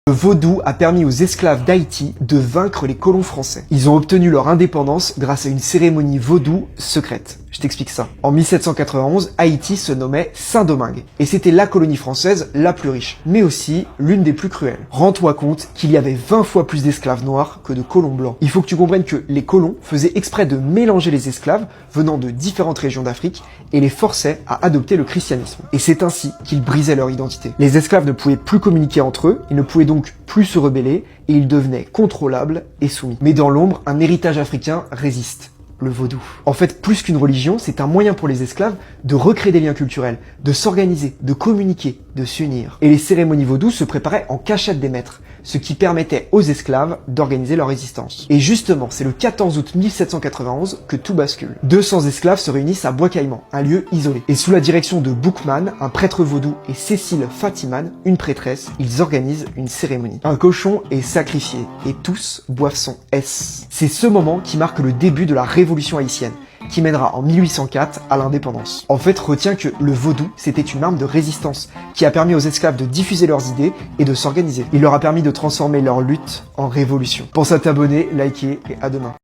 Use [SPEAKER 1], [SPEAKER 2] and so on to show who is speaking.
[SPEAKER 1] Le vaudou a permis aux esclaves d'Haïti de vaincre les colons français. Ils ont obtenu leur indépendance grâce à une cérémonie vaudou secrète. Je t'explique ça. En 1791, Haïti se nommait Saint-Domingue, et c'était la colonie française la plus riche, mais aussi l'une des plus cruelles. Rends-toi compte qu'il y avait 20 fois plus d'esclaves noirs que de colons blancs. Il faut que tu comprennes que les colons faisaient exprès de mélanger les esclaves venant de différentes régions d'Afrique et les forçaient à adopter le christianisme. Et c'est ainsi qu'ils brisaient leur identité. Les esclaves ne pouvaient plus communiquer entre eux, ils ne pouvaient donc plus se rebeller, et ils devenaient contrôlables et soumis. Mais dans l'ombre, un héritage africain résiste. Le vaudou. En fait, plus qu'une religion, c'est un moyen pour les esclaves de recréer des liens culturels, de s'organiser, de communiquer, de s'unir. Et les cérémonies vaudou se préparaient en cachette des maîtres, ce qui permettait aux esclaves d'organiser leur résistance. Et justement, c'est le 14 août 1791 que tout bascule. 200 esclaves se réunissent à Bois-Caïman, un lieu isolé. Et sous la direction de Boukman, un prêtre vaudou, et Cécile Fatiman, une prêtresse, ils organisent une cérémonie. Un cochon est sacrifié, et tous boivent son S. C'est ce moment qui marque le début de la révolution haïtienne, qui mènera en 1804 à l'indépendance. En fait, retiens que le vaudou, c'était une arme de résistance, qui a permis aux esclaves de diffuser leurs idées et de s'organiser. Il leur a permis de transformer leur lutte en révolution. Pense à t'abonner, liker et à demain.